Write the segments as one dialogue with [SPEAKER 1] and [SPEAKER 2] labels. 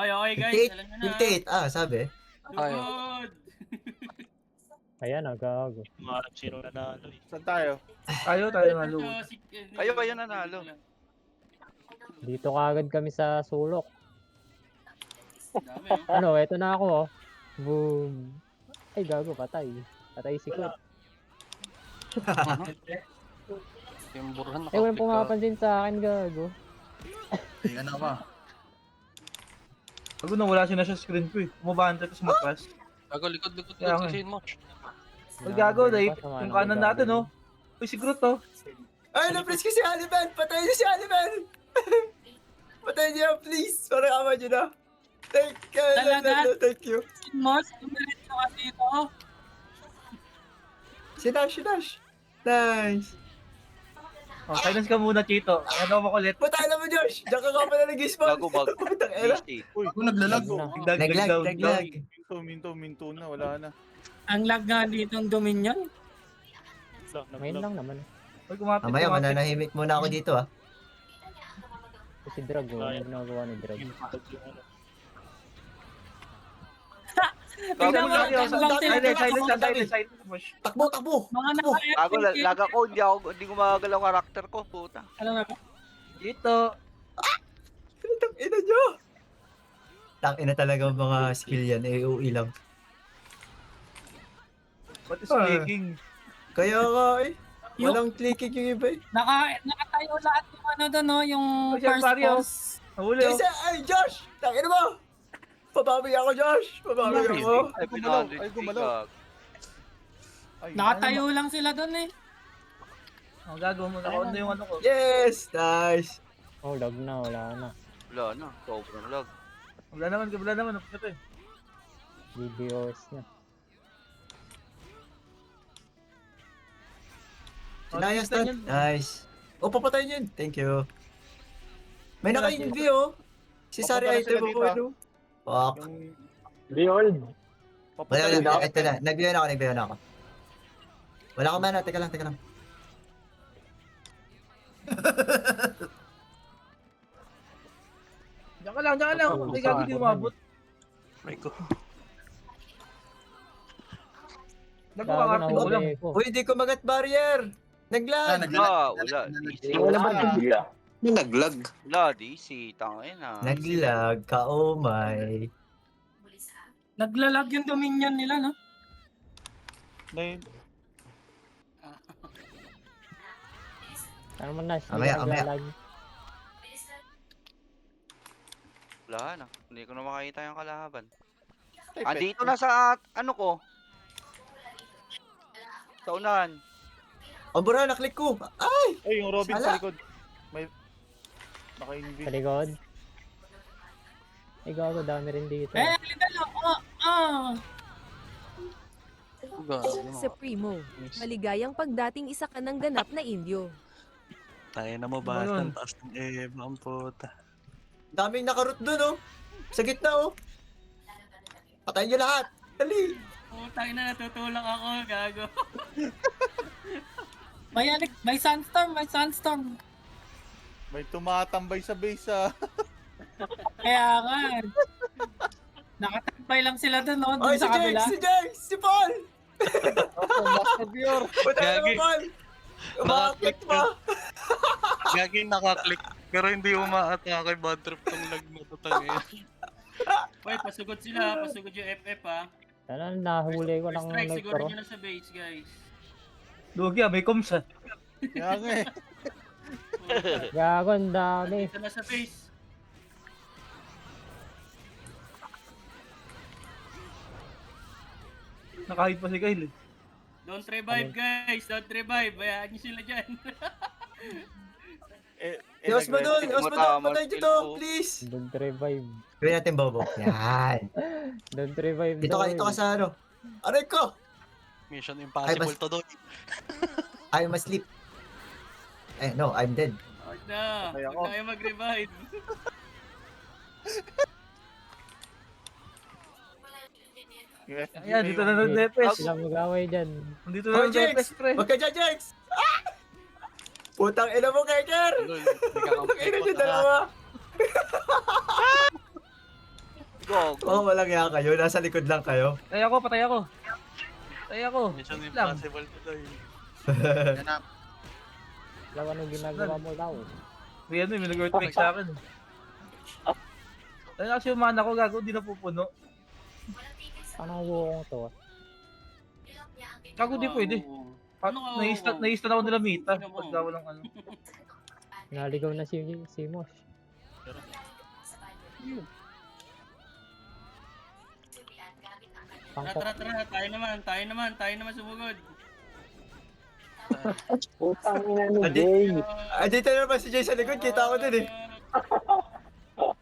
[SPEAKER 1] Okay, okay guys. Alam nyo na.
[SPEAKER 2] 58, sabi.
[SPEAKER 1] Good.
[SPEAKER 3] Ayan, gago.
[SPEAKER 4] Marap sino nanalo eh.
[SPEAKER 5] Saan tayo?
[SPEAKER 6] Tayo nalo.
[SPEAKER 7] Kayo nanalo.
[SPEAKER 3] Dito kagad kami sa sulok.
[SPEAKER 1] Dami, oh.
[SPEAKER 3] Ano, eto na ako, oh. Boom. Ay, gago, patay. Patay si Kurt.
[SPEAKER 4] Yung burhan
[SPEAKER 3] Eh, walang pumapansin sa akin, gago.
[SPEAKER 6] Ay, ano ka? Pag nawala siya na siya screen ko eh. Umabante ko sa matras.
[SPEAKER 4] Gago, likod
[SPEAKER 6] Kaya nga.
[SPEAKER 4] kasi mo.
[SPEAKER 6] Pag gago, dahil yung kanan natin, oh. Uy, si Groot, oh.
[SPEAKER 2] Ay, na-press ko si Aliban! Patayin niyo si Aliban! Patayin niyo, please! Para kama niyo na.
[SPEAKER 1] Talaga?
[SPEAKER 2] Thank you.
[SPEAKER 1] Mas, umilit ka kasi ito.
[SPEAKER 2] Si Dash. Nice.
[SPEAKER 6] Oh, silence ka muna, Chito. Ano mo kulit?
[SPEAKER 2] Patayin naman, Josh! Diyan ka nga pala nag-spawn.
[SPEAKER 7] Bago.
[SPEAKER 2] Putang ina.
[SPEAKER 5] Uy,
[SPEAKER 6] Naglalag.
[SPEAKER 2] Naglag.
[SPEAKER 5] Minto na, wala na.
[SPEAKER 1] Ang lag nga dito ng Dominion.
[SPEAKER 3] Ngayon lang naman.
[SPEAKER 6] Uy, kumapit.
[SPEAKER 2] Mamaya, mananahimik muna ako dito,
[SPEAKER 3] Si Drag, oh. Ano ginagawa ni Drag?
[SPEAKER 1] Tingnan mo,
[SPEAKER 6] Silence.
[SPEAKER 2] Takbo!
[SPEAKER 1] mga
[SPEAKER 7] Bago, lag ako. Hindi ko magalaw karakter ko. Puta.
[SPEAKER 1] Ano na?
[SPEAKER 6] Chito.
[SPEAKER 2] Putang ina nyo! Tangina talaga ang mga skill yan, AOE lang.
[SPEAKER 6] What is clicking?
[SPEAKER 2] Kaya nga walang clicking yung iba eh.
[SPEAKER 1] Nakatayo lahat yung ano doon, no? Yung
[SPEAKER 6] Oh, siya,
[SPEAKER 1] first
[SPEAKER 6] Mario.
[SPEAKER 1] pose.
[SPEAKER 6] Nahuli, oh.
[SPEAKER 2] Ay, Josh! Tangina mo! Pabawi ako, Josh! Pabawi ako!
[SPEAKER 5] Ay, gumalaw. Ay,
[SPEAKER 1] Nakatayo lang sila doon eh.
[SPEAKER 6] Oh, gago mo. Nakaon na yung ano ko.
[SPEAKER 2] Yes! Nice!
[SPEAKER 3] Oh, lag na, wala na.
[SPEAKER 7] Wala na. Sobrang lag.
[SPEAKER 6] Wala naman. Ito eh.
[SPEAKER 3] DDoS na.
[SPEAKER 2] Sinayas na. Nice. Oh, papatayin yun. Thank you. May naka-invi, oh. Si Sari
[SPEAKER 5] Papunta na
[SPEAKER 2] item
[SPEAKER 5] sila
[SPEAKER 2] mo
[SPEAKER 5] dito,
[SPEAKER 2] po,
[SPEAKER 5] ah.
[SPEAKER 2] no? Fuck.
[SPEAKER 3] Behold!
[SPEAKER 2] Wala. Ito na. Nagbiyan ako. Wala akong mana. Teka lang.
[SPEAKER 6] Diyan ka lang. Hindi gago di umabot.
[SPEAKER 4] May ko.
[SPEAKER 6] Nagkakakarte mo lang.
[SPEAKER 2] Uy, hindi ko magat barrier. Naglag.
[SPEAKER 7] Wala. DC.
[SPEAKER 8] Wala ba bigla? May naglag.
[SPEAKER 7] Wala, DC. Tangin na.
[SPEAKER 2] Naglag ka, oh my.
[SPEAKER 1] Naglalag yung Dominion nila, no?
[SPEAKER 3] Ano man na,
[SPEAKER 2] Amaya.
[SPEAKER 7] Wala na. Hindi ko na makita yung kalaban. Andito na sa ano ko. Sa unahan.
[SPEAKER 2] Ang bura, naklik ko. Ay!
[SPEAKER 5] Ay, yung Robin
[SPEAKER 2] Sala.
[SPEAKER 5] sa likod. May... Naka-invi.
[SPEAKER 3] Sa likod. Ay, gago, dami rin dito.
[SPEAKER 1] Lidalo!
[SPEAKER 9] Supremo, maligayang pagdating isa ka ng ganap na Indio.
[SPEAKER 4] Tayo na mo ba? Ang taas ng ang puta.
[SPEAKER 2] Daming nakarot dun, oh. Sa gitna, oh. Patayin nyo lahat. Dali.
[SPEAKER 1] Putang na, natutulak ako, gago. May sunstorm.
[SPEAKER 5] May tumatambay sa base, ah.
[SPEAKER 1] Kaya nga. Nakatampay lang sila doon, no?
[SPEAKER 2] Ay,
[SPEAKER 1] Doon sa kabila.
[SPEAKER 2] Si Jax! Si Paul!
[SPEAKER 5] Master Bior.
[SPEAKER 2] Patayin mo, Paul! Umakakit pa!
[SPEAKER 4] Gaging nakaklik. Pero hindi umaatake. Bad trip tong lag na to tayo.
[SPEAKER 1] Uy, pasugod sila. Pasugod yung FF, ha?
[SPEAKER 3] Sana nahuli ko ng
[SPEAKER 1] Strike, siguro
[SPEAKER 3] nagtaro.
[SPEAKER 1] nyo na sa base, guys.
[SPEAKER 6] Lugi may comms ah.
[SPEAKER 5] Kaya nga eh.
[SPEAKER 3] Gago, ang dami.
[SPEAKER 1] Dito na sa base.
[SPEAKER 6] Nakahit pa si Kyle eh.
[SPEAKER 1] Don't revive, guys. Don't revive. Bayaan nyo sila dyan.
[SPEAKER 2] Yos mo dun! Patayin nyo to! Please!
[SPEAKER 3] Don't revive.
[SPEAKER 2] Gawin natin bobo. Yan.
[SPEAKER 3] Don't revive.
[SPEAKER 2] Dito ka sa ano. Aray ko!
[SPEAKER 4] Mission impossible to doon.
[SPEAKER 2] I'm asleep. Eh, no, I'm dead.
[SPEAKER 1] Huwag na.
[SPEAKER 5] Kaya
[SPEAKER 1] Huwag
[SPEAKER 5] ako.
[SPEAKER 1] na kayo mag-revive.
[SPEAKER 6] Ayan, dito na ng Depes.
[SPEAKER 3] Sila mag-away dyan.
[SPEAKER 6] Dito na
[SPEAKER 2] Hoy,
[SPEAKER 6] ng Depes,
[SPEAKER 2] Jax!
[SPEAKER 6] pre.
[SPEAKER 2] Huwag ka dyan, Jax! Putang ina mo, Keker! Putang ina nyo dalawa!
[SPEAKER 7] tunog.
[SPEAKER 2] Oh, walang yan kayo. Nasa likod lang kayo.
[SPEAKER 6] Patay ako, patay ako. Patay ako.
[SPEAKER 4] Mission
[SPEAKER 6] Wait lang.
[SPEAKER 4] impossible to tayo.
[SPEAKER 5] Yan na.
[SPEAKER 3] Law, anong ginagawa mo, Law?
[SPEAKER 6] May ano, may nag-earthquake sa akin. Ano kasi yung mana ko, gago, hindi na pupuno.
[SPEAKER 3] Paano ko to?
[SPEAKER 6] Gago, di pwede.
[SPEAKER 1] Ano ka,
[SPEAKER 6] Na-instant ako nila Mita. Pag gawa ng ano.
[SPEAKER 3] Naligaw na si Mosh.
[SPEAKER 1] Tara, tayo naman sumugod.
[SPEAKER 3] Utang ina ni
[SPEAKER 2] Jay. Dito naman si Jay sa likod. Kita ko dun eh.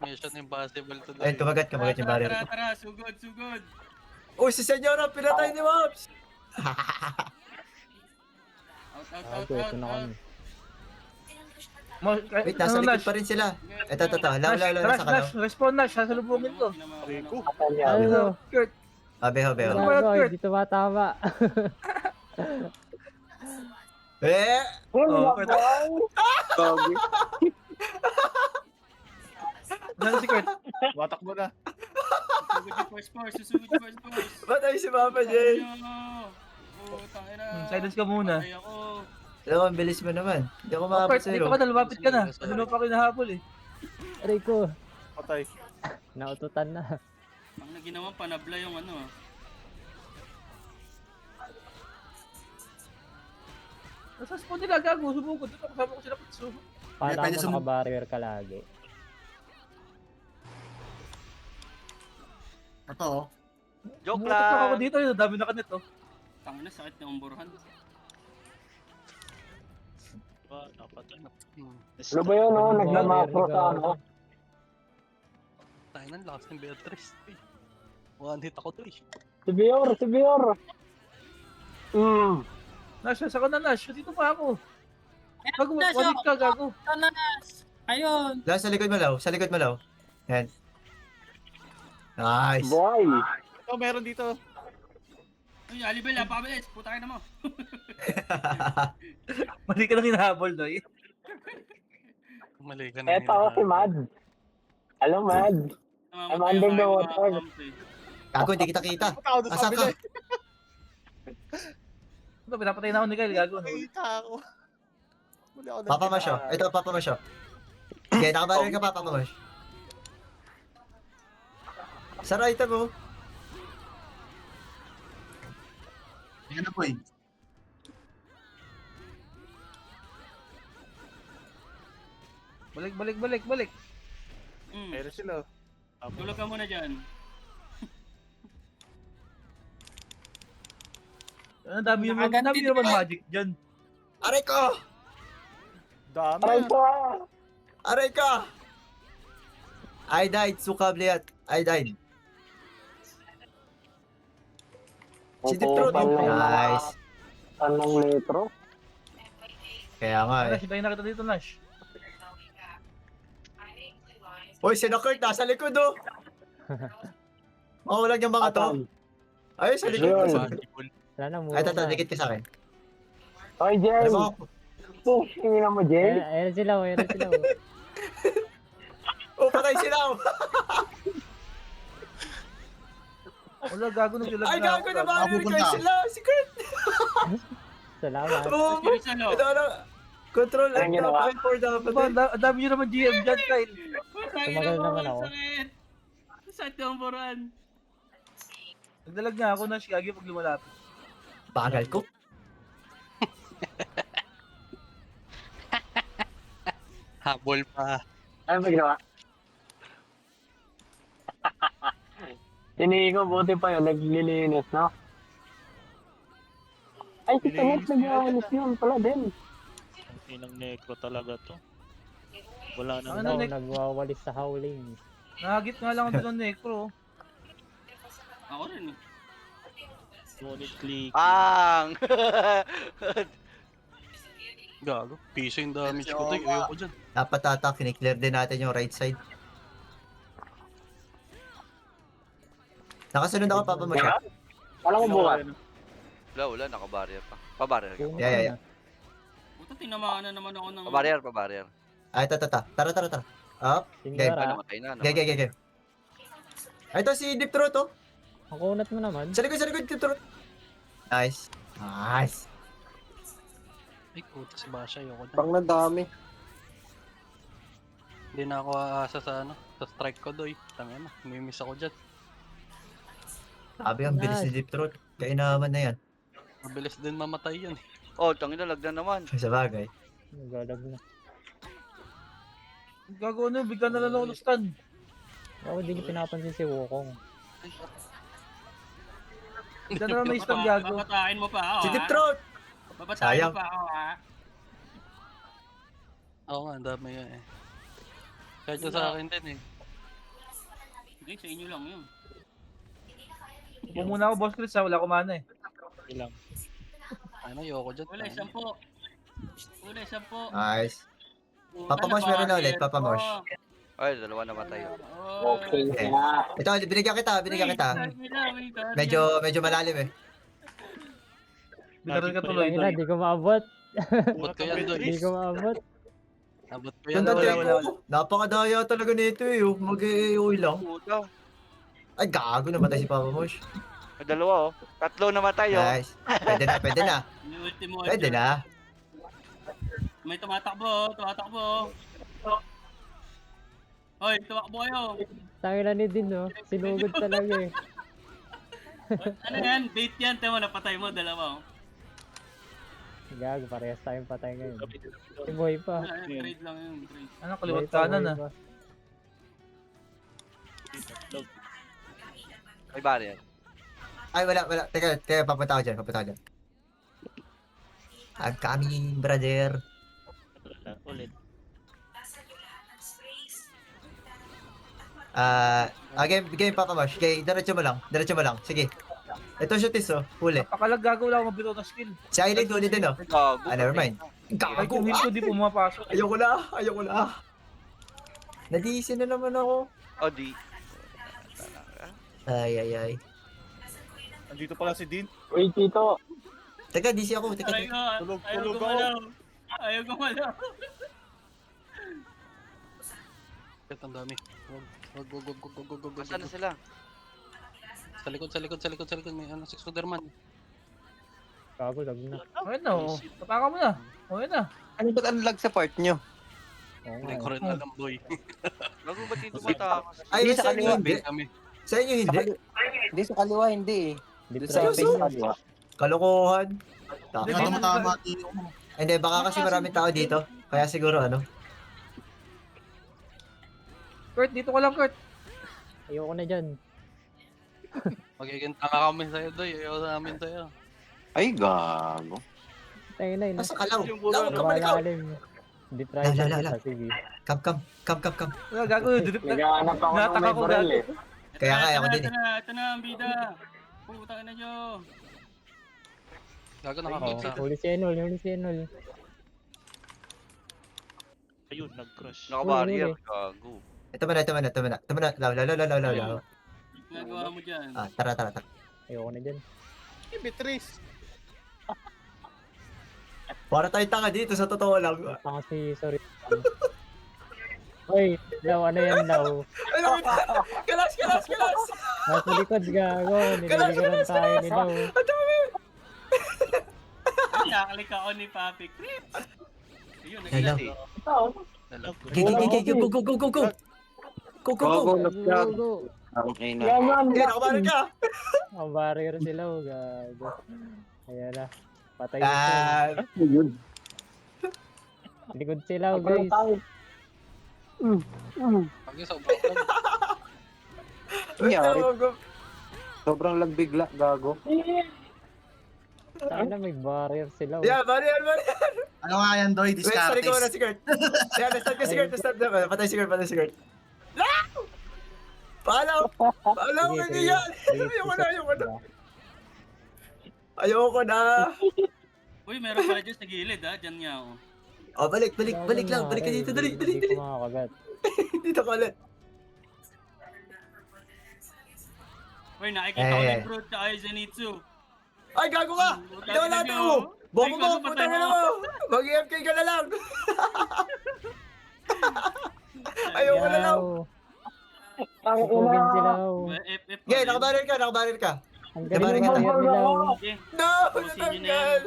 [SPEAKER 4] Mission impossible to
[SPEAKER 2] Ayun,
[SPEAKER 4] tayo.
[SPEAKER 2] kumagat yung barrier ko.
[SPEAKER 1] Tara, sugod.
[SPEAKER 2] Oh, si Senyora, pinatay ni Mops!
[SPEAKER 1] Out.
[SPEAKER 3] Ito na kami.
[SPEAKER 2] Wait, nasa likod pa rin sila. Ito. Law sa kalaw.
[SPEAKER 6] Respond Nash, sasalubungin ko.
[SPEAKER 5] Rico.
[SPEAKER 6] Ano, Kurt,
[SPEAKER 2] Beho.
[SPEAKER 3] Gago, hindi tumatama.
[SPEAKER 2] Eh!
[SPEAKER 6] oh, Kurt. Ano si Kurt?
[SPEAKER 5] Watak mo na.
[SPEAKER 1] Susugod yung first force.
[SPEAKER 2] Patay si Papa Jay!
[SPEAKER 6] Silence ka muna.
[SPEAKER 1] Patay ako.
[SPEAKER 2] Alam mo, ang bilis mo naman. Hindi ako
[SPEAKER 6] Oh,
[SPEAKER 2] makapit
[SPEAKER 6] Kurt, dito
[SPEAKER 2] sa'yo.
[SPEAKER 6] ka na, lumapit ka na. Ano pa ako hinahabol eh.
[SPEAKER 3] Rico,
[SPEAKER 5] Patay.
[SPEAKER 3] naututan na.
[SPEAKER 1] Ang naginawa panabla yung ano.
[SPEAKER 6] Nasa spawn nila, gago, subukod. Ito, kasama ko sila Putsu.
[SPEAKER 3] Para
[SPEAKER 2] pwede
[SPEAKER 3] mo naka-barrier ka lagi.
[SPEAKER 2] Ito.
[SPEAKER 7] Joke
[SPEAKER 6] Bumutot lang ako
[SPEAKER 7] lang.
[SPEAKER 6] dito, yung dami na kanito.
[SPEAKER 1] Tangina, sakit ng umburhan.
[SPEAKER 4] Dapat ano.
[SPEAKER 3] Ano ba yun, no? Naglamapro sa ano?
[SPEAKER 4] Tayo ng lakas ng Beatrice. One hit ako to eh.
[SPEAKER 3] Si Bior!
[SPEAKER 6] Nash, nasa ka na, Nash. Dito pa ako. Gago, walit ka, gago.
[SPEAKER 1] Ayun.
[SPEAKER 2] Law, sa likod mo, Law. Yan. Nice.
[SPEAKER 5] Ito, meron dito.
[SPEAKER 1] Uy, Alibel, napakabilis. Puta ka na mo.
[SPEAKER 6] Mali ka lang hinahabol, no?
[SPEAKER 4] Mali ka na. Eto
[SPEAKER 3] Mad. Hello, Mad. I'm under the water.
[SPEAKER 2] Gago, hindi kita kita.
[SPEAKER 5] Punta ako doon sa
[SPEAKER 2] Asa ka?
[SPEAKER 5] kabila.
[SPEAKER 6] Ito, pinapatay na ako ni Kyle, gago.
[SPEAKER 5] Nakita ako. Muli ako
[SPEAKER 2] Papa Masyo. Ito, Papa Masyo. Okay, nakabarrier ka pa, Papa Mash. Sa right mo. Yan na po eh.
[SPEAKER 6] Balik.
[SPEAKER 5] Meron sila.
[SPEAKER 1] Tulog ka muna dyan.
[SPEAKER 6] Ang dami naman magic dyan.
[SPEAKER 2] Aray ko!
[SPEAKER 5] Dami.
[SPEAKER 2] Aray ka! I died, Sukabliat. I died. Si Deep Throat. Nice.
[SPEAKER 3] Anong litro?
[SPEAKER 2] Kaya nga eh.
[SPEAKER 6] Nash, tayo nakita dito, Nash.
[SPEAKER 2] Uy, si Kurt nasa likod oh. Makulang yung mga to. Ay, sa likod.
[SPEAKER 3] Sana muna.
[SPEAKER 2] Ay, tata, dikit ka sa akin.
[SPEAKER 3] Oy, Jay!
[SPEAKER 2] Ay, mga...
[SPEAKER 3] Tingin mo, Jay? Ayan sila.
[SPEAKER 2] Oh, patay sila oh.
[SPEAKER 6] Wala, gago nang
[SPEAKER 2] Ay, gago na ba? Sila, si Kurt.
[SPEAKER 3] Salamat.
[SPEAKER 2] Oh,
[SPEAKER 1] Kiris ano?
[SPEAKER 2] ito na. Control and tap for the
[SPEAKER 6] Diba, ang dami nyo naman GM dyan, Kyle.
[SPEAKER 3] Tumagal naman ako.
[SPEAKER 1] Sakit. Sakit ng umburhan.
[SPEAKER 6] Nagdalag nga ako, Nash, gagi pag lumalapit.
[SPEAKER 2] Bagal ko.
[SPEAKER 4] Habol pa.
[SPEAKER 3] Ano ba ginawa? Tinigil ko, buti pa yun, naglilinis, no? Ay, si Tanet, nag-awalis yun pala din.
[SPEAKER 4] Inang necro talaga to. Wala
[SPEAKER 6] nang- Ano, Nick?
[SPEAKER 3] Nagwawalis sa howling.
[SPEAKER 6] Nahagit nga lang ako doon ng necro.
[SPEAKER 1] Ako rin eh.
[SPEAKER 4] Ngunit click.
[SPEAKER 7] Ang!
[SPEAKER 4] Gago. Piso yung damage ko to. Ayoko dyan.
[SPEAKER 2] Dapat tata, kiniklear din natin yung right side. Nakasunod ako, Papa mo siya.
[SPEAKER 3] Wala ko bukas.
[SPEAKER 7] Wala, naka-barrier pa. Pa-barrier ka.
[SPEAKER 2] Yeah.
[SPEAKER 1] Puta, tinamaan na naman ako ng...
[SPEAKER 7] Pa-barrier.
[SPEAKER 2] Ay, tara. Up. Game.
[SPEAKER 7] Namatay na.
[SPEAKER 2] Game. Ay, ito si Deep Throat, oh.
[SPEAKER 3] Ang kunat mo naman.
[SPEAKER 2] Sa likod, Deep Throat. Nice. Nice.
[SPEAKER 4] Ay, puta si Basha. Ayoko dyan.
[SPEAKER 8] Pang nadami.
[SPEAKER 4] Hindi na ako aasa sa ano. Sa strike ko, doy. Tangina, namimiss ako dyan.
[SPEAKER 2] Sabi, ang bilis ni Deep Throat. Kainaman na yan.
[SPEAKER 4] Mabilis din mamatay yan eh.
[SPEAKER 7] Oh, tangina, lagdan naman.
[SPEAKER 2] Sa bagay.
[SPEAKER 3] Nagalag na.
[SPEAKER 6] Gago na, bigla na lang ako stun.
[SPEAKER 3] Ako hindi niyo pinapansin si Wukong.
[SPEAKER 6] Bigla na lang may stun, gago.
[SPEAKER 1] Babatakin mo pa ako,
[SPEAKER 2] Si
[SPEAKER 1] ha?
[SPEAKER 2] Deep Throat!
[SPEAKER 1] Babatakin
[SPEAKER 2] Sayang.
[SPEAKER 1] mo pa ako, ha?
[SPEAKER 4] Oo nga, ang dami yan eh. Kahit yung sa akin din eh.
[SPEAKER 1] Hindi, sa inyo lang yun.
[SPEAKER 6] Upo muna ako, Boss Chris, ha? Wala ko mana eh.
[SPEAKER 4] Ilang. Ano, ayoko dyan.
[SPEAKER 1] Uli, 10. Uli, 10.
[SPEAKER 2] Nice. Papa Mosh, meron na ulit, Papa Mosh.
[SPEAKER 7] Ay, dalawa namatay yun.
[SPEAKER 2] Okay. Ito, binigyan kita. Medyo malalim eh.
[SPEAKER 6] Binaral ka tuloy.
[SPEAKER 3] Hindi ko maabot.
[SPEAKER 4] Abot ko yan, doy.
[SPEAKER 3] Hindi ko maabot.
[SPEAKER 4] Abot ko yan,
[SPEAKER 2] Ganda
[SPEAKER 4] doy.
[SPEAKER 2] tayo. Napakadaya talaga nito eh. Mag-i-uwi lang.
[SPEAKER 7] Puta.
[SPEAKER 2] Ay, gago, namatay si Papa Mosh.
[SPEAKER 7] May dalawa, oh. 3 namatay, oh.
[SPEAKER 2] Nice. Pwede na.
[SPEAKER 1] Yung ultimo.
[SPEAKER 2] Pwede na.
[SPEAKER 1] May tumatakbo. Hoy, tumakbo kayo.
[SPEAKER 3] Tangin na ni Din, no? Sinugod talaga eh.
[SPEAKER 1] Ano yan? Bait yan. Tama, napatay mo. Dalawa, oh.
[SPEAKER 3] Gago, parehas tayong patay ngayon. Si Boy pa.
[SPEAKER 1] Wala, trade lang yun. Trade.
[SPEAKER 6] Ano,
[SPEAKER 3] Boy
[SPEAKER 6] kaliwat
[SPEAKER 3] pa,
[SPEAKER 6] kanan
[SPEAKER 3] Boy
[SPEAKER 6] ah.
[SPEAKER 3] pa.
[SPEAKER 7] May barrier.
[SPEAKER 2] Ay, wala. Teka, papunta ako dyan. I'm coming, brother.
[SPEAKER 5] Ulit.
[SPEAKER 2] Game Papa Mosh. Okay, diretso mo lang. Sige. Ito shoot is, oh. Huli.
[SPEAKER 6] Pakalag gago, wala akong mabiro ng skill.
[SPEAKER 2] Si Aileen, huli din, oh.
[SPEAKER 7] Gago.
[SPEAKER 2] Never mind.
[SPEAKER 6] Ay,
[SPEAKER 2] Gago,
[SPEAKER 6] kung hit ko, di pumapasok.
[SPEAKER 2] Ayoko na. Nadisi na naman ako.
[SPEAKER 7] O, di.
[SPEAKER 2] Ay.
[SPEAKER 5] Andito pala si Dean.
[SPEAKER 2] Teka, DC ako. Teka.
[SPEAKER 1] Aray ko.
[SPEAKER 5] Tulog
[SPEAKER 1] Ayaw
[SPEAKER 5] ako.
[SPEAKER 1] gumalaw. Ayaw gumalaw.
[SPEAKER 4] Kahit ang dami. Wag.
[SPEAKER 7] Saan na sila?
[SPEAKER 4] Sa likod. May ano, 6 footer man.
[SPEAKER 3] Gago, lag na.
[SPEAKER 6] Okay na, oh. Pataka mo na. Okay na.
[SPEAKER 8] Ano ba't ang lag sa part nyo?
[SPEAKER 3] Oo
[SPEAKER 4] Hindi
[SPEAKER 3] nga.
[SPEAKER 4] ko rin alam, boy.
[SPEAKER 7] Gago, ba't dito matakas?
[SPEAKER 2] Ay,
[SPEAKER 8] Hindi,
[SPEAKER 2] sa
[SPEAKER 8] sa
[SPEAKER 2] inyo
[SPEAKER 8] kaliwa.
[SPEAKER 2] hindi.
[SPEAKER 4] Kami.
[SPEAKER 2] Sa inyo hindi.
[SPEAKER 8] Hindi, sa kaliwa hindi eh.
[SPEAKER 3] Hindi
[SPEAKER 8] Sa
[SPEAKER 3] traffic
[SPEAKER 8] sa
[SPEAKER 3] yun.
[SPEAKER 8] kaliwa.
[SPEAKER 2] Kalokohan.
[SPEAKER 6] Hindi,
[SPEAKER 2] Taka. Hindi, baka kasi maraming tao dito. Kaya siguro ano.
[SPEAKER 6] Kurt, dito ka lang, Kurt.
[SPEAKER 3] Ayoko na dyan.
[SPEAKER 4] Magiging tanga kami sa'yo, doy. Ayaw namin sa'yo.
[SPEAKER 8] Ay, gago.
[SPEAKER 3] Tangin na,
[SPEAKER 2] Nasa ka lang.
[SPEAKER 5] Yung bulo,
[SPEAKER 2] Lang, kamali ka.
[SPEAKER 3] Malalim. Hindi try
[SPEAKER 2] La.
[SPEAKER 3] Sige.
[SPEAKER 2] Come.
[SPEAKER 6] Wala, gago, drip na. Nataka ko, gago.
[SPEAKER 2] Kaya nga, ako din eh.
[SPEAKER 1] Ito na, ang bida. Putang ina nyo.
[SPEAKER 4] Gago,
[SPEAKER 3] Oh,
[SPEAKER 4] nakaklik sa.
[SPEAKER 3] huli si Enol.
[SPEAKER 5] Ayun, nag-crush.
[SPEAKER 7] Naka-barrier.
[SPEAKER 3] Huli.
[SPEAKER 7] Gago.
[SPEAKER 2] Ito mo na. Law.
[SPEAKER 1] Ginagawa mo dyan.
[SPEAKER 2] Tara.
[SPEAKER 3] Ayoko na dyan.
[SPEAKER 5] Beatrice.
[SPEAKER 2] Para tayo tanga dito, sa totoo lang.
[SPEAKER 3] Tanga si, sorry. Hoy, Law, ano yan, Law?
[SPEAKER 2] Kalas!
[SPEAKER 3] Nasa likod, gago. Nililigaran tayo ni Law.
[SPEAKER 1] Nakakalik ako ni Papi Crip. Ayun,
[SPEAKER 2] Hello.
[SPEAKER 1] nag-ilati.
[SPEAKER 2] Go.
[SPEAKER 8] Gago, nag-lag.
[SPEAKER 3] Go.
[SPEAKER 8] Okay na.
[SPEAKER 2] Nakabaran ka.
[SPEAKER 3] Ang barrier si Law, gago. Ayan na. Patay na siya. Likod si Law, guys.
[SPEAKER 4] Pag sobrang lang.
[SPEAKER 8] Nangyari. Sobrang lag bigla, gago.
[SPEAKER 3] Saan na may barrier si Law?
[SPEAKER 2] Yeah, barrier.
[SPEAKER 10] Ano nga yan, Doy?
[SPEAKER 2] Wait, sorry ko na si Kurt. Yeah, na-start ko si Kurt. Patay si Kurt. No! Paano
[SPEAKER 3] Sige,
[SPEAKER 2] hindi yan? Ayoko na.
[SPEAKER 1] Uy, meron pala dyan sa gilid, ha? Dyan nga, oh.
[SPEAKER 2] Oh, balik lang. Balik ka dito, dali.
[SPEAKER 3] Hindi ko makakagat.
[SPEAKER 2] Dito ka ulit.
[SPEAKER 1] Uy, nakikita ko ni Brute sa Zenitsu.
[SPEAKER 2] Ay, gago ka! Hindi wala tayo! Bobo mo! Puta mo na mo! Mag-EMK ka na lang! Ayoko na lang!
[SPEAKER 3] Supugin sila.
[SPEAKER 1] FF pa
[SPEAKER 2] Okay,
[SPEAKER 1] rin.
[SPEAKER 2] nakabaril ka.
[SPEAKER 3] Ang
[SPEAKER 2] Nabarin
[SPEAKER 3] galing
[SPEAKER 2] ka
[SPEAKER 3] ng
[SPEAKER 2] na.
[SPEAKER 3] player nila.
[SPEAKER 1] Okay,
[SPEAKER 2] No!
[SPEAKER 1] Tapusin nyo na
[SPEAKER 2] Natanggal!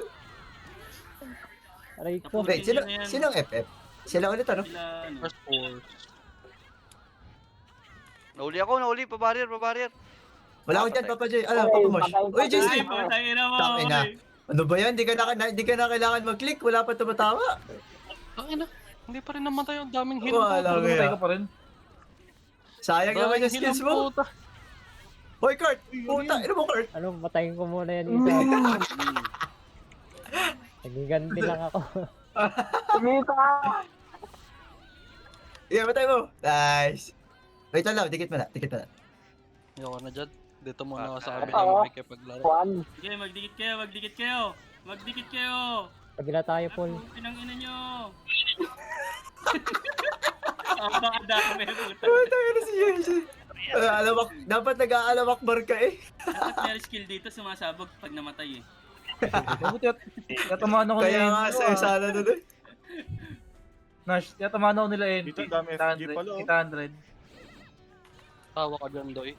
[SPEAKER 3] Aray ko.
[SPEAKER 1] Tapusin
[SPEAKER 2] Wait,
[SPEAKER 1] nyo na yan.
[SPEAKER 2] sinong FF? Sila ulit ano?
[SPEAKER 1] Sila, ano?
[SPEAKER 4] First force.
[SPEAKER 7] Nahuli, pabarrier.
[SPEAKER 2] Wala ako dyan, Papa J. Papa Mosh. Uy, JC!
[SPEAKER 1] Ay, putang ina mo.
[SPEAKER 2] Tangina.
[SPEAKER 1] oy.
[SPEAKER 2] Ano ba yan? Di ka na kailangan mag-click. Wala pa tumatawa.
[SPEAKER 4] Tangina. Hindi pa rin namatay yung daming heal.
[SPEAKER 2] Wala
[SPEAKER 6] Tumatay
[SPEAKER 2] kaya.
[SPEAKER 6] ka pa rin.
[SPEAKER 2] Sayang naman yung skills mo. Hoy, Kurt! Puta! Ano mo, Kurt?
[SPEAKER 3] Ano, patayin ko muna yan isa. Nagiganti lang ako.
[SPEAKER 2] Yeah, matay mo. Nice. Wait lang, dikit mo na.
[SPEAKER 4] Ayoko na dyan. Dito muna ako sa
[SPEAKER 7] Ah,
[SPEAKER 4] kabila makikipaglaro.
[SPEAKER 1] Sige, magdikit kayo.
[SPEAKER 3] Pagila tayo, Paul.
[SPEAKER 1] Pinang ina nyo. Ang baka dami, puta.
[SPEAKER 2] Puta, ano si JC? Dapat nag-aalawakbar ka eh.
[SPEAKER 1] Dapat may skill dito, sumasabog pag namatay eh.
[SPEAKER 6] Mabuti at tatamaan ako
[SPEAKER 2] Kaya
[SPEAKER 6] nila
[SPEAKER 2] nga
[SPEAKER 6] Enzo,
[SPEAKER 2] sa'yo sana doon eh.
[SPEAKER 6] Nash, tatamaan ako nila
[SPEAKER 5] Dito, dami FG pala, oh.
[SPEAKER 6] 800.
[SPEAKER 4] Tawa ka dyan, Doy.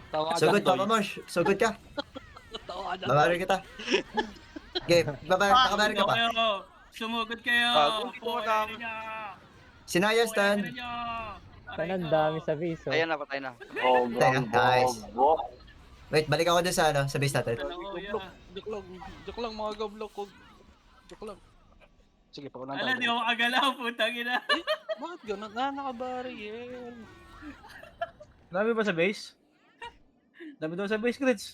[SPEAKER 4] Tawa ka
[SPEAKER 2] Sugod,
[SPEAKER 4] dyan,
[SPEAKER 2] Papa
[SPEAKER 4] Doy.
[SPEAKER 2] Mosh. Sugod ka.
[SPEAKER 4] Tawa ka dyan,
[SPEAKER 2] Babaril kita. Okay, nakabaril ka pa.
[SPEAKER 1] Sumugod kayo.
[SPEAKER 7] Gago,
[SPEAKER 1] Puta nyo.
[SPEAKER 2] Sinaya stand.
[SPEAKER 1] Puta nyo.
[SPEAKER 3] Sana ang dami sa base, oh.
[SPEAKER 7] Ayan na, patay na.
[SPEAKER 2] Teka, nice. Wait, balik ako dun sa ano, sa base natin.
[SPEAKER 4] Joke lang, mga gablok ko. Joke lang. Sige, paunan
[SPEAKER 1] Ala, di
[SPEAKER 4] tayo.
[SPEAKER 1] ako makagalaw, putang ina.
[SPEAKER 4] Bakit gano'n? Nakabarrier.
[SPEAKER 6] Dami ba sa base? Dami daw sa base, Grits.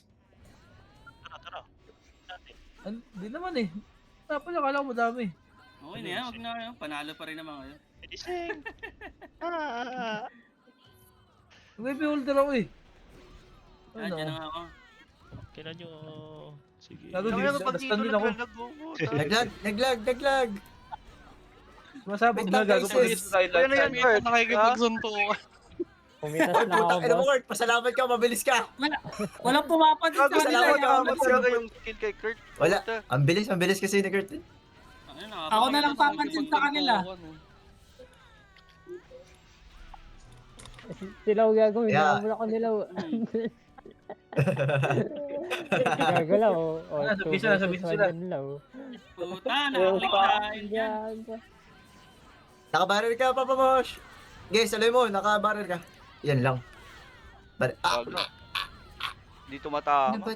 [SPEAKER 6] Hindi naman eh. Pala, kala ko madami.
[SPEAKER 1] Okay na yan, wag na yan. Panalo pa rin naman kayo.
[SPEAKER 5] Edising.
[SPEAKER 6] May beholder ako eh.
[SPEAKER 1] Nandiyan na
[SPEAKER 6] Ano?
[SPEAKER 1] nga ako.
[SPEAKER 5] Kailan nyo? Sige.
[SPEAKER 6] Gago,
[SPEAKER 7] Kami
[SPEAKER 6] di-
[SPEAKER 7] na pag dito
[SPEAKER 6] dastan din ako.
[SPEAKER 2] Naglag.
[SPEAKER 6] Sumasabog
[SPEAKER 2] Wait
[SPEAKER 6] na
[SPEAKER 2] lang,
[SPEAKER 6] gago
[SPEAKER 2] guys,
[SPEAKER 6] pag
[SPEAKER 2] sis.
[SPEAKER 6] dito tayo
[SPEAKER 7] Ano yan,
[SPEAKER 6] live.
[SPEAKER 7] Kurt?
[SPEAKER 4] Nakikipagsunto ko.
[SPEAKER 3] Pumitas lang ako,
[SPEAKER 2] Putang ina mo,
[SPEAKER 3] boss.
[SPEAKER 2] Kurt. Pasalamat ka, mabilis ka.
[SPEAKER 1] Walang pumapansin
[SPEAKER 7] Gago,
[SPEAKER 1] sa
[SPEAKER 2] salamat
[SPEAKER 1] kanila.
[SPEAKER 2] ka,
[SPEAKER 7] salamat talaga yung skill kay Kurt.
[SPEAKER 2] Wala.
[SPEAKER 7] Puta.
[SPEAKER 2] Ang bilis kasi ni Kurt.
[SPEAKER 1] Ako na lang papansin sa kanila.
[SPEAKER 3] Silaw gagawin.
[SPEAKER 2] Yeah.
[SPEAKER 3] Nakabula ko nilaw. Gagalaw. Oh,
[SPEAKER 6] Ah, sa bisa na, sa bisa sila.
[SPEAKER 1] Puta, nakakliksain yan.
[SPEAKER 3] Yan.
[SPEAKER 2] Nakabaril ka, Papa Mosh. Guys, alam mo, nakabaril ka. Yan lang.
[SPEAKER 7] Gago. Dito
[SPEAKER 2] Ano
[SPEAKER 7] matama.
[SPEAKER 2] ba?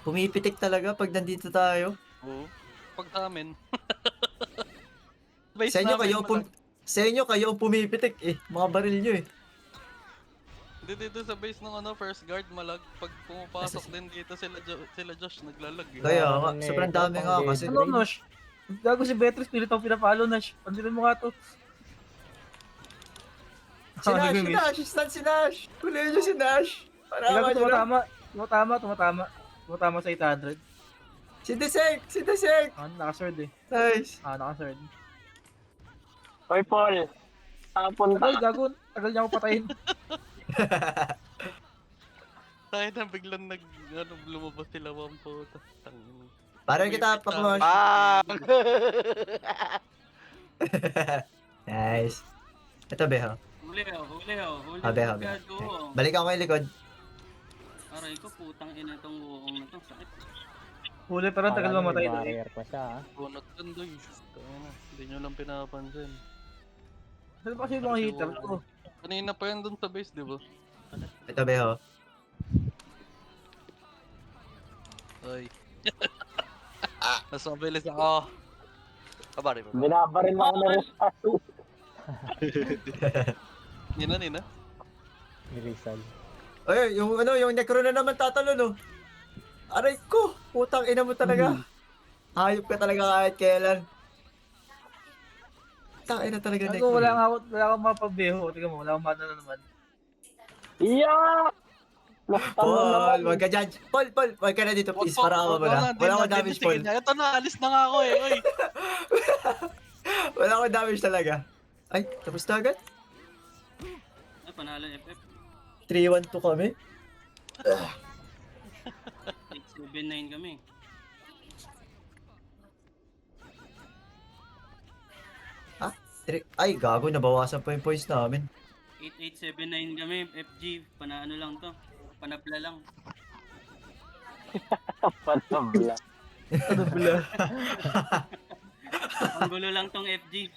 [SPEAKER 2] Pumipitik talaga pag nandito tayo.
[SPEAKER 7] Oo.
[SPEAKER 4] Pag sa amin.
[SPEAKER 2] Sa inyo kayo ang pumipitik eh. Mga baril nyo eh.
[SPEAKER 4] Dito sa base ng first guard malag. Pag pumapasok din dito sila Josh naglalag eh.
[SPEAKER 2] Kaya nga,
[SPEAKER 3] Dami,
[SPEAKER 2] sobrang dami nga
[SPEAKER 3] pang
[SPEAKER 2] kasi.
[SPEAKER 6] Ano, Nosh? Gago si Beatrice, pilit ako pinapalo, Nash. Pandilan mo nga to.
[SPEAKER 2] Si Nash, stand si Nash. Kulihan nyo si Nash. Para
[SPEAKER 6] Gago,
[SPEAKER 2] nyo lang.
[SPEAKER 6] tumatama sa 800.
[SPEAKER 2] Si Desek.
[SPEAKER 6] Ah, nakasword eh.
[SPEAKER 2] Nice.
[SPEAKER 6] Nakasword.
[SPEAKER 3] Hoy, Paul.
[SPEAKER 6] Ay, gago, tagal niya ako patayin.
[SPEAKER 4] Tayo na biglang lumabas sila one puta. Tangin.
[SPEAKER 2] Parang kita, Papa Mosh.
[SPEAKER 7] Bang!
[SPEAKER 2] Nice. Ito, Beho.
[SPEAKER 1] Huli.
[SPEAKER 2] Habe.
[SPEAKER 1] Gago.
[SPEAKER 2] Balik ako yung likod.
[SPEAKER 1] Aray ko, putang ina tong buong na to. Sakit.
[SPEAKER 6] Huli, pero tagal mamatay na eh.
[SPEAKER 3] Barrier pa siya, ah.
[SPEAKER 4] Bunot kan doy. Tangina. Hindi nyo lang pinapansin.
[SPEAKER 6] Saan pa kasi yung mga hitter ko?
[SPEAKER 4] Kanina pa yan dun sa base, di ba?
[SPEAKER 2] Ito, Beho.
[SPEAKER 4] Ay. Mas mabilis ako.
[SPEAKER 7] Kabari ba?
[SPEAKER 3] Binabaril ako na Rizal.
[SPEAKER 4] Nina.
[SPEAKER 3] Rizal.
[SPEAKER 2] Ay, yung necro na naman tatalo, no? Aray ko, putang ina mo talaga. Hayop ka talaga kahit kailan. Putang ina talaga
[SPEAKER 6] Gago,
[SPEAKER 2] necro.
[SPEAKER 6] wala akong mapabeho. Tingnan mo, wala akong mana na naman.
[SPEAKER 3] Yeah!
[SPEAKER 2] Paul, wag ka dyan. Paul, wag ka na dito please, para ka mawala. Wala akong damage, Paul.
[SPEAKER 4] Ito na, alis na nga ako eh. Oy.
[SPEAKER 2] Wala akong damage talaga. Ay, tapos na agad?
[SPEAKER 1] Ay, panalo FF.
[SPEAKER 2] 3-1-2 kami.
[SPEAKER 1] 8-7-9 kami.
[SPEAKER 2] Ay, gago, nabawasan pa yung points namin.
[SPEAKER 1] 8879 kami, FG. Ano lang to. Panapla lang.
[SPEAKER 3] Patabla.
[SPEAKER 6] Ano pala?
[SPEAKER 1] Ang gulo lang tong FG.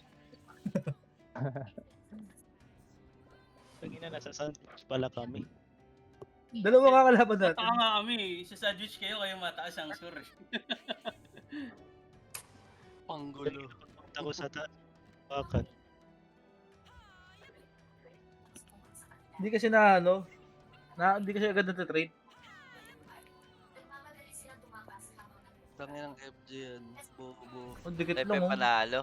[SPEAKER 5] Tangina, nasa sandwich pala kami.
[SPEAKER 6] Dalawa kakalaban natin.
[SPEAKER 1] Taka nga kami. Isa sa Twitch kayo mataas ang score.
[SPEAKER 4] Panggulo.
[SPEAKER 5] Punta ko sa taas. Bakit?
[SPEAKER 6] Hindi kasi hindi kasi agad natitrade.
[SPEAKER 4] Tangin ng FG yan. Bobo.
[SPEAKER 6] Ang dikit
[SPEAKER 7] Epe
[SPEAKER 6] lang, oh.
[SPEAKER 7] panalo.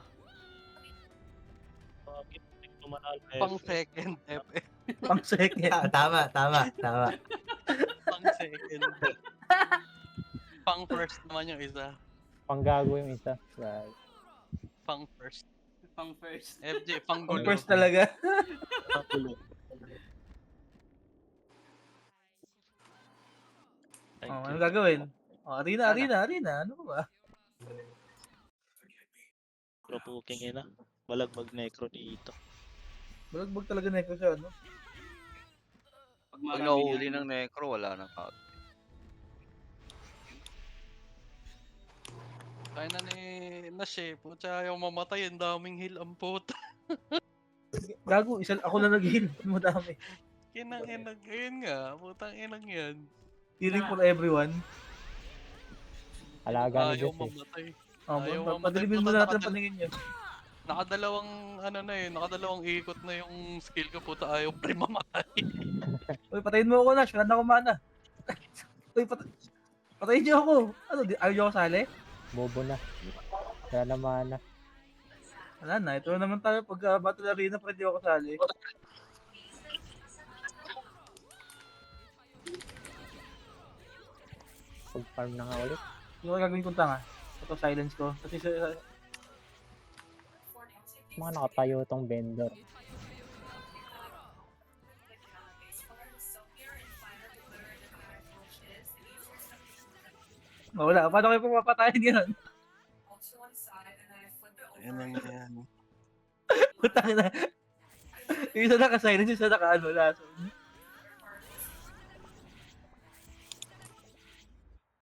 [SPEAKER 5] Bakit? Hindi ko manalo.
[SPEAKER 4] Pang second Epe.
[SPEAKER 6] Pang second.
[SPEAKER 2] Tama.
[SPEAKER 4] Pang second. Pang first naman yung isa.
[SPEAKER 3] Panggago yung isa. Right.
[SPEAKER 4] Pang first.
[SPEAKER 1] Pang first.
[SPEAKER 4] FG, pang
[SPEAKER 6] Pang
[SPEAKER 4] gulo.
[SPEAKER 6] first talaga.
[SPEAKER 5] Pakulo. Thank
[SPEAKER 6] Oh,
[SPEAKER 5] you.
[SPEAKER 6] ano gagawin? Oh, arena. Ano ba?
[SPEAKER 5] Provoking ina. Balagbag necro dito.
[SPEAKER 6] Balagbag talaga na ikaw siya, ano?
[SPEAKER 1] Pag
[SPEAKER 7] Pag
[SPEAKER 1] marami
[SPEAKER 7] nahuli
[SPEAKER 1] yan.
[SPEAKER 7] ng necro, wala na out.
[SPEAKER 4] Kaya na ni Nash putya yung mamatay, ang daming heal ang puta.
[SPEAKER 6] Gago, ako na nag-heal. Madami.
[SPEAKER 4] Inang ayun nga, putang inang yan.
[SPEAKER 6] Healing for everyone.
[SPEAKER 3] Alaga ni
[SPEAKER 4] Ayaw
[SPEAKER 3] Diyos eh.
[SPEAKER 4] mamatay.
[SPEAKER 6] Oh,
[SPEAKER 4] Ayaw mamatay.
[SPEAKER 6] padalibin mo
[SPEAKER 4] Puta,
[SPEAKER 6] na natin ang
[SPEAKER 4] nakadal-
[SPEAKER 6] paningin niyo.
[SPEAKER 4] Nakadalawang ikot na yung skill ko, puta, ayaw pre mamatay.
[SPEAKER 6] Uy, patayin mo ako, Nash. Wala na ako mana. Uy, patayin niyo ako. Ano, ayaw niyo ako sali?
[SPEAKER 3] Bobo na. Wala na mana.
[SPEAKER 6] Wala na, ito na naman tayo. Pag battle arena, pwede ako sali.
[SPEAKER 3] Pag-farm na nga ulit.
[SPEAKER 6] Yung gagawin kong tanga. Ito, silence ko. Kasi
[SPEAKER 3] Mga nakatayo tong vendor.
[SPEAKER 6] wala. Paano kayo pumapatayin yan?
[SPEAKER 4] Inang yan.
[SPEAKER 6] Putang na. Yung isa naka-silence, yung isa naka-ano. Lason.